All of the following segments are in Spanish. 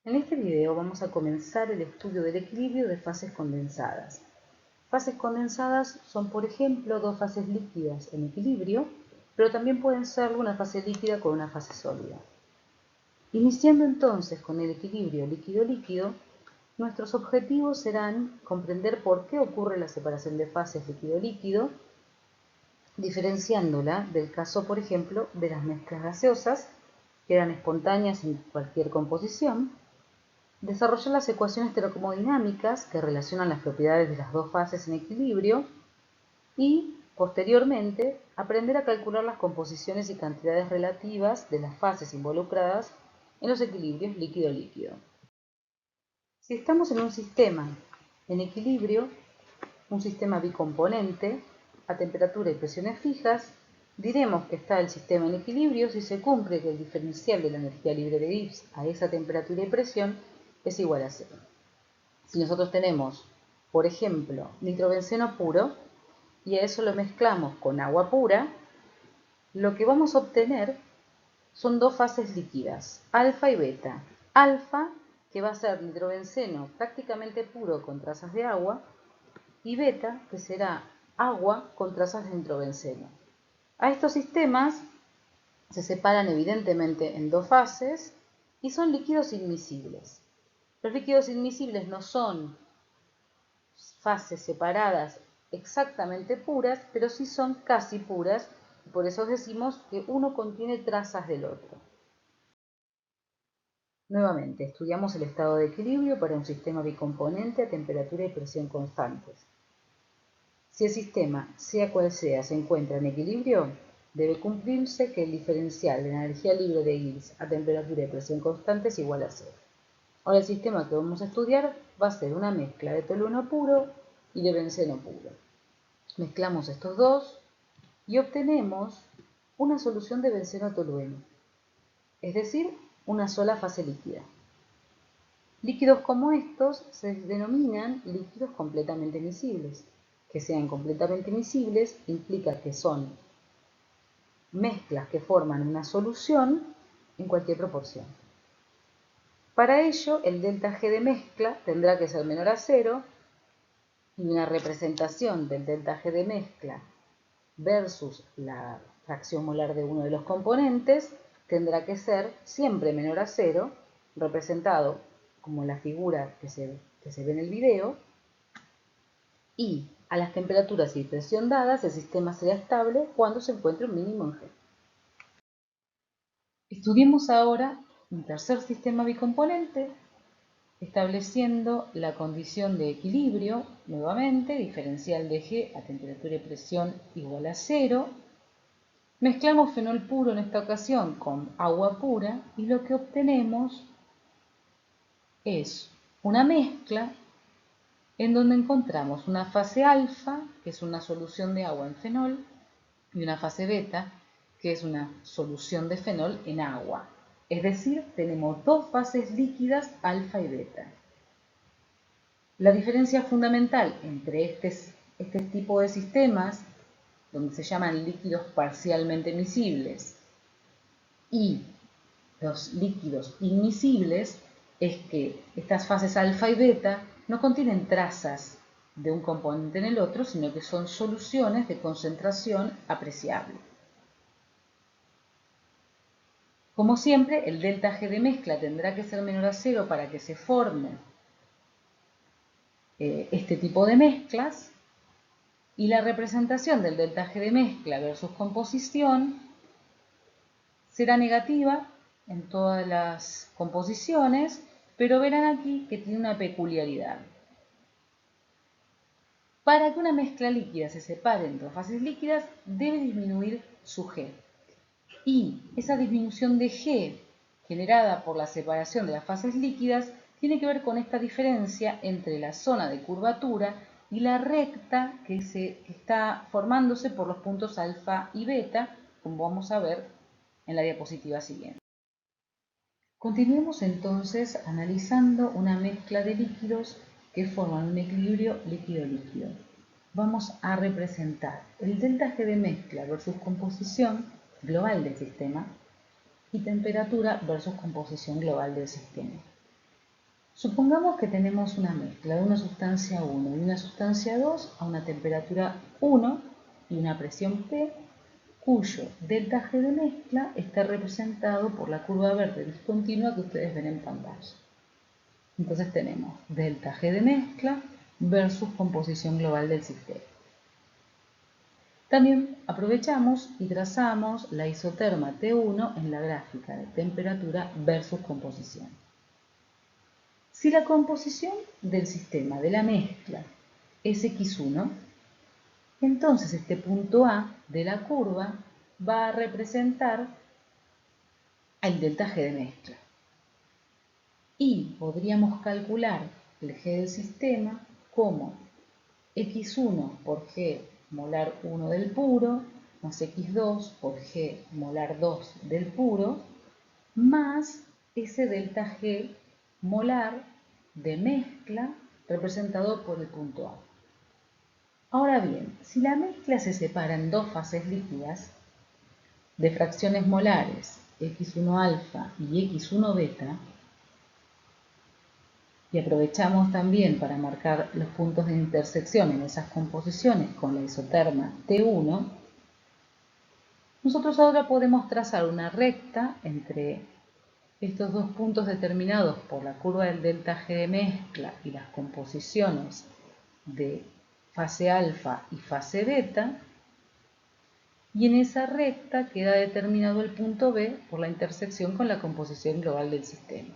En este video vamos a comenzar el estudio del equilibrio de fases condensadas. Fases condensadas son, por ejemplo, dos fases líquidas en equilibrio, pero también pueden serlo una fase líquida con una fase sólida. Iniciando entonces con el equilibrio líquido-líquido, nuestros objetivos serán comprender por qué ocurre la separación de fases líquido-líquido, diferenciándola del caso, por ejemplo, de las mezclas gaseosas, que eran espontáneas en cualquier composición, desarrollar las ecuaciones termodinámicas que relacionan las propiedades de las dos fases en equilibrio y, posteriormente, aprender a calcular las composiciones y cantidades relativas de las fases involucradas en los equilibrios líquido-líquido. Si estamos en un sistema en equilibrio, un sistema bicomponente, a temperatura y presiones fijas, diremos que está el sistema en equilibrio si se cumple que el diferencial de la energía libre de Gibbs a esa temperatura y presión es igual a cero. Si nosotros tenemos, por ejemplo, nitrobenceno puro y a eso lo mezclamos con agua pura, lo que vamos a obtener son dos fases líquidas, alfa y beta. Alfa, que va a ser nitrobenceno prácticamente puro con trazas de agua, y beta, que será agua con trazas de nitrobenceno. A estos sistemas se separan evidentemente en dos fases y son líquidos inmiscibles. Los líquidos inmiscibles no son fases separadas exactamente puras, pero sí son casi puras, y por eso decimos que uno contiene trazas del otro. Nuevamente, estudiamos el estado de equilibrio para un sistema bicomponente a temperatura y presión constantes. Si el sistema, sea cual sea, se encuentra en equilibrio, debe cumplirse que el diferencial de la energía libre de Gibbs a temperatura y presión constante es igual a cero. Ahora el sistema que vamos a estudiar va a ser una mezcla de tolueno puro y de benceno puro. Mezclamos estos dos y obtenemos una solución de benceno-tolueno, es decir, una sola fase líquida. Líquidos como estos se denominan líquidos completamente miscibles. Que sean completamente miscibles implica que son mezclas que forman una solución en cualquier proporción. Para ello, el delta G de mezcla tendrá que ser menor a cero y una representación del delta G de mezcla versus la fracción molar de uno de los componentes tendrá que ser siempre menor a cero, representado como la figura que se ve en el video, y a las temperaturas y presión dadas el sistema será estable cuando se encuentre un mínimo en G. Estudiemos ahora un tercer sistema bicomponente, estableciendo la condición de equilibrio, nuevamente, diferencial de G a temperatura y presión igual a cero. Mezclamos fenol puro en esta ocasión con agua pura y lo que obtenemos es una mezcla en donde encontramos una fase alfa, que es una solución de agua en fenol, y una fase beta, que es una solución de fenol en agua. Es decir, tenemos dos fases líquidas, alfa y beta. La diferencia fundamental entre este tipo de sistemas, donde se llaman líquidos parcialmente miscibles, y los líquidos inmiscibles, es que estas fases alfa y beta no contienen trazas de un componente en el otro, sino que son soluciones de concentración apreciable. Como siempre, el delta G de mezcla tendrá que ser menor a cero para que se forme este tipo de mezclas, y la representación del delta G de mezcla versus composición será negativa en todas las composiciones, pero verán aquí que tiene una peculiaridad. Para que una mezcla líquida se separe en dos fases líquidas, debe disminuir su G. Y esa disminución de G generada por la separación de las fases líquidas tiene que ver con esta diferencia entre la zona de curvatura y la recta que está formándose por los puntos alfa y beta, como vamos a ver en la diapositiva siguiente. Continuemos entonces analizando una mezcla de líquidos que forman un equilibrio líquido-líquido. Vamos a representar el delta G de mezcla versus composición global del sistema y temperatura versus composición global del sistema. Supongamos que tenemos una mezcla de una sustancia 1 y una sustancia 2 a una temperatura 1 y una presión P, cuyo delta G de mezcla está representado por la curva verde discontinua que ustedes ven en pantalla. Entonces tenemos delta G de mezcla versus composición global del sistema. También aprovechamos y trazamos la isoterma T1 en la gráfica de temperatura versus composición. Si la composición del sistema de la mezcla es X1, entonces este punto A de la curva va a representar el delta G de mezcla. Y podríamos calcular el G del sistema como X1 por G molar 1 del puro, más X2 por G molar 2 del puro, más ese delta G molar de mezcla representado por el punto A. Ahora bien, si la mezcla se separa en dos fases líquidas de fracciones molares X1 alfa y X1 beta, y aprovechamos también para marcar los puntos de intersección en esas composiciones con la isoterma T1, nosotros ahora podemos trazar una recta entre estos dos puntos determinados por la curva del delta G de mezcla y las composiciones de fase alfa y fase beta, y en esa recta queda determinado el punto B por la intersección con la composición global del sistema.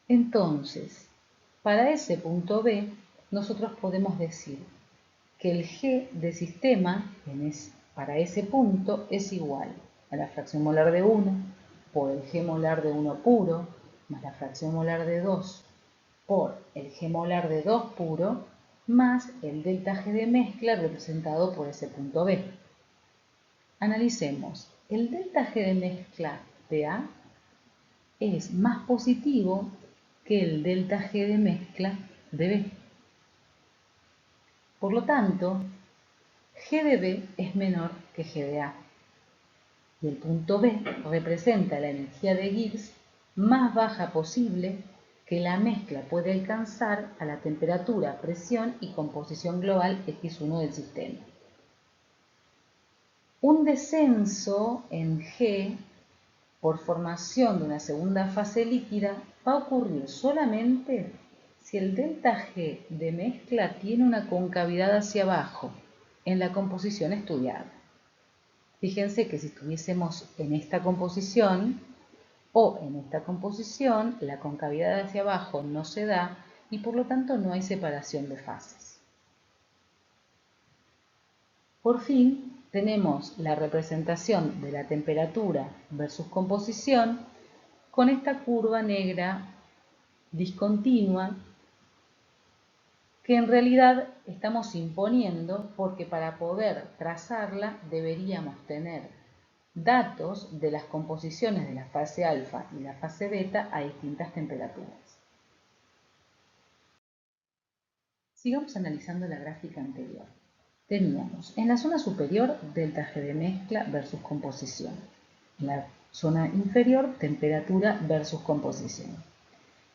Entonces, para ese punto B, nosotros podemos decir que el G de sistema para ese punto es igual a la fracción molar de 1 por el G molar de 1 puro más la fracción molar de 2 por el G molar de 2 puro más el delta G de mezcla representado por ese punto B. Analicemos. El delta G de mezcla de A es más positivo que el delta G de mezcla de B. Por lo tanto, G de B es menor que G de A. Y el punto B representa la energía de Gibbs más baja posible que la mezcla puede alcanzar a la temperatura, presión y composición global X1 del sistema. Un descenso en G por formación de una segunda fase líquida va a ocurrir solamente si el delta G de mezcla tiene una concavidad hacia abajo en la composición estudiada. Fíjense que si estuviésemos en esta composición o en esta composición, la concavidad hacia abajo no se da y por lo tanto no hay separación de fases. Por fin, tenemos la representación de la temperatura versus composición con esta curva negra discontinua que en realidad estamos imponiendo porque para poder trazarla deberíamos tener datos de las composiciones de la fase alfa y la fase beta a distintas temperaturas. Sigamos analizando la gráfica anterior. Teníamos en la zona superior delta G de mezcla versus composición. En la zona inferior temperatura versus composición.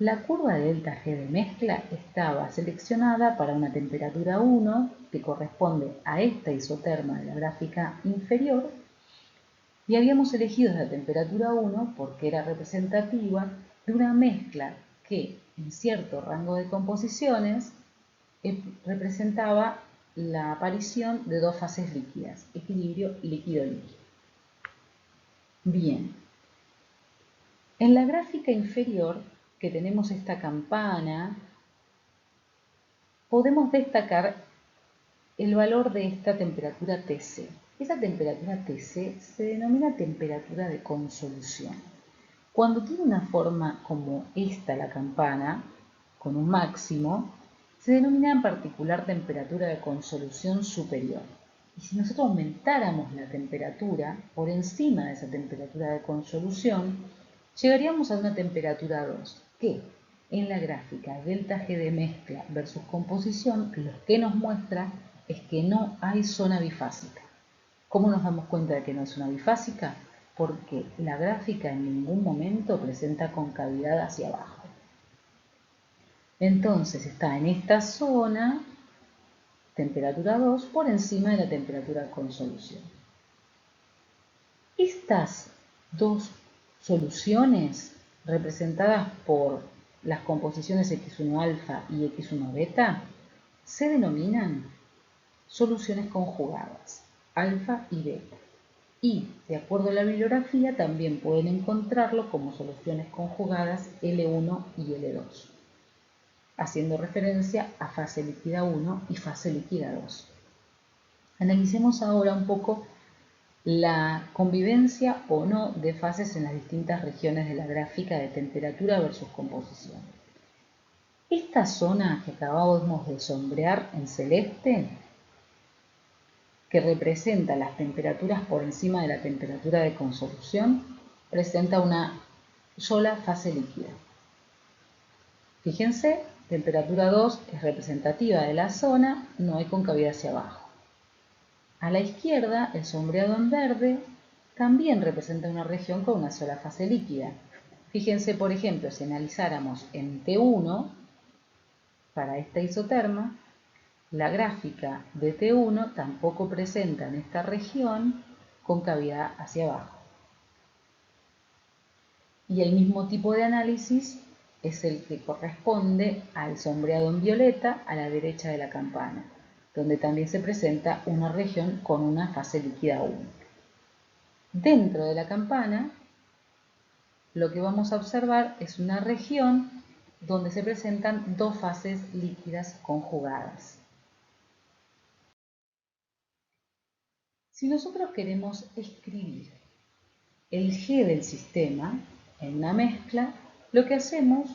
La curva de delta G de mezcla estaba seleccionada para una temperatura 1 que corresponde a esta isoterma de la gráfica inferior y habíamos elegido esa temperatura 1 porque era representativa de una mezcla que en cierto rango de composiciones representaba la aparición de dos fases líquidas, equilibrio líquido-líquido. Bien, en la gráfica inferior, que tenemos esta campana, podemos destacar el valor de esta temperatura Tc. Esa temperatura Tc se denomina temperatura de consolución. Cuando tiene una forma como esta la campana, con un máximo, se denomina en particular temperatura de consolución superior. Y si nosotros aumentáramos la temperatura por encima de esa temperatura de consolución, llegaríamos a una temperatura 2, que en la gráfica delta G de mezcla versus composición lo que nos muestra es que no hay zona bifásica. ¿Cómo nos damos cuenta de que no es zona bifásica? porque la gráfica en ningún momento presenta concavidad hacia abajo. Entonces está en esta zona, temperatura 2, por encima de la temperatura con solución. Estas dos soluciones representadas por las composiciones X1 alfa y X1 beta se denominan soluciones conjugadas, alfa y beta. Y, de acuerdo a la bibliografía, también pueden encontrarlo como soluciones conjugadas L1 y L2, haciendo referencia a fase líquida 1 y fase líquida 2. Analicemos ahora un poco la convivencia o no de fases en las distintas regiones de la gráfica de temperatura versus composición. Esta zona que acabamos de sombrear en celeste, que representa las temperaturas por encima de la temperatura de consolución, presenta una sola fase líquida. Fíjense, temperatura 2 es representativa de la zona, no hay concavidad hacia abajo. A la izquierda, el sombreado en verde también representa una región con una sola fase líquida. Fíjense, por ejemplo, si analizáramos en T1, para esta isoterma, la gráfica de T1 tampoco presenta en esta región concavidad hacia abajo. Y el mismo tipo de análisis es el que corresponde al sombreado en violeta a la derecha de la campana, donde también se presenta una región con una fase líquida única. Dentro de la campana, lo que vamos a observar es una región donde se presentan dos fases líquidas conjugadas. Si nosotros queremos escribir el G del sistema en una mezcla, lo que hacemos,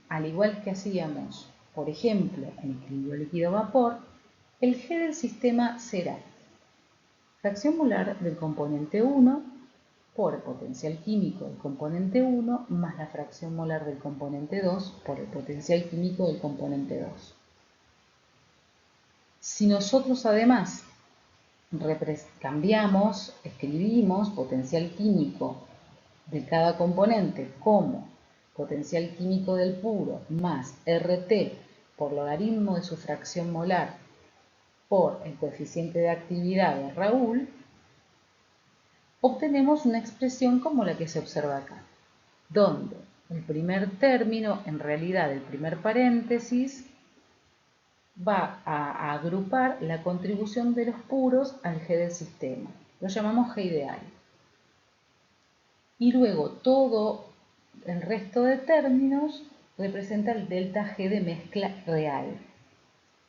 al igual que hacíamos, por ejemplo, en equilibrio líquido-vapor, el G del sistema será fracción molar del componente 1 por el potencial químico del componente 1 más la fracción molar del componente 2 por el potencial químico del componente 2. Si nosotros además cambiamos, escribimos potencial químico de cada componente como potencial químico del puro más RT por logaritmo de su fracción molar por el coeficiente de actividad de Raoult, obtenemos una expresión como la que se observa acá, donde el primer término, en realidad el primer paréntesis, va a agrupar la contribución de los puros al G del sistema. Lo llamamos G ideal. Y luego todo el resto de términos representa el delta G de mezcla real,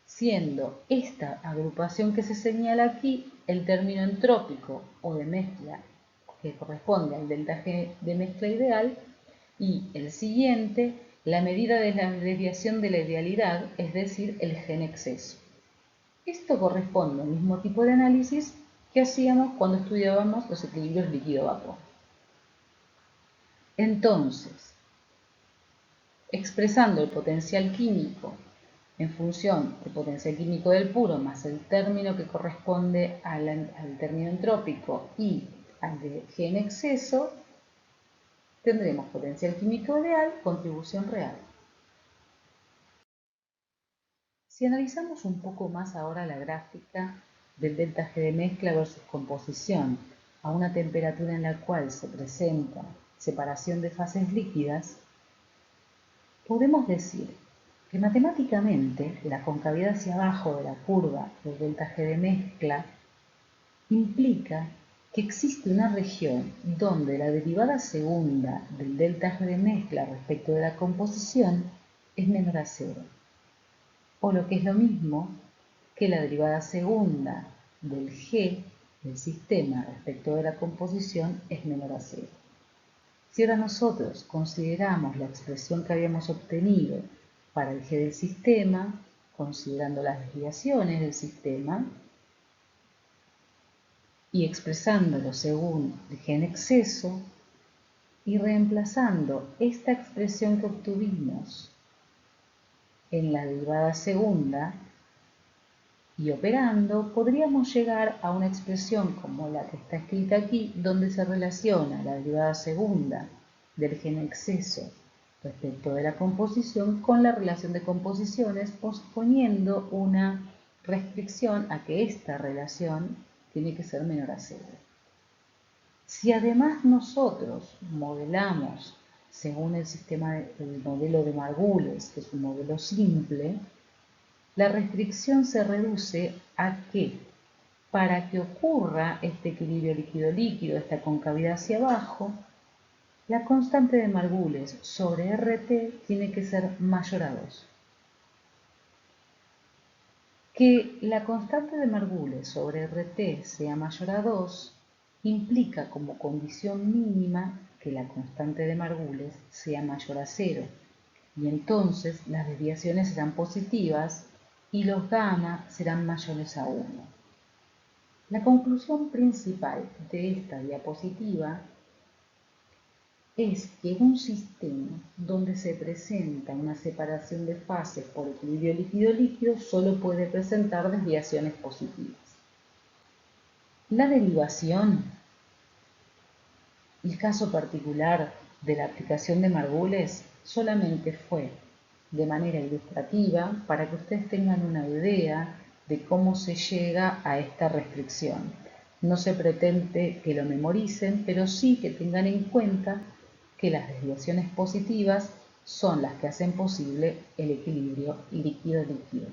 siendo esta agrupación que se señala aquí el término entrópico o de mezcla que corresponde al delta G de mezcla ideal, y el siguiente la medida de la desviación de la idealidad, es decir, el G en exceso. Esto corresponde al mismo tipo de análisis que hacíamos cuando estudiábamos los equilibrios líquido-vapor. Entonces, expresando el potencial químico en función del potencial químico del puro más el término que corresponde al término entrópico y al de G en exceso, tendremos potencial químico ideal, contribución real. Si analizamos un poco más ahora la gráfica del delta G de mezcla versus composición a una temperatura en la cual se presenta separación de fases líquidas, podemos decir que matemáticamente la concavidad hacia abajo de la curva del delta G de mezcla implica que existe una región donde la derivada segunda del delta G de mezcla respecto de la composición es menor a cero, o lo que es lo mismo que la derivada segunda del G del sistema respecto de la composición es menor a cero. Si ahora nosotros consideramos la expresión que habíamos obtenido para el G del sistema, considerando las desviaciones del sistema y expresándolo según el G en exceso, y reemplazando esta expresión que obtuvimos en la derivada segunda, Y operando, podríamos llegar a una expresión como la que está escrita aquí, donde se relaciona la derivada segunda del gen exceso respecto de la composición con la relación de composiciones, posponiendo una restricción a que esta relación tiene que ser menor a cero. Si además nosotros modelamos según el modelo de Margules, que es un modelo simple, la restricción se reduce a que para que ocurra este equilibrio líquido-líquido, esta concavidad hacia abajo, la constante de Margules sobre RT tiene que ser mayor a 2. Que la constante de Margules sobre RT sea mayor a 2 implica como condición mínima que la constante de Margules sea mayor a 0, y entonces las desviaciones serán positivas y los gamma serán mayores a 1. La conclusión principal de esta diapositiva es que un sistema donde se presenta una separación de fases por equilibrio líquido-líquido solo puede presentar desviaciones positivas. La derivación, el caso particular de la aplicación de Margules, solamente fue de manera ilustrativa para que ustedes tengan una idea de cómo se llega a esta restricción. No se pretende que lo memoricen, pero sí que tengan en cuenta que las desviaciones positivas son las que hacen posible el equilibrio líquido-líquido.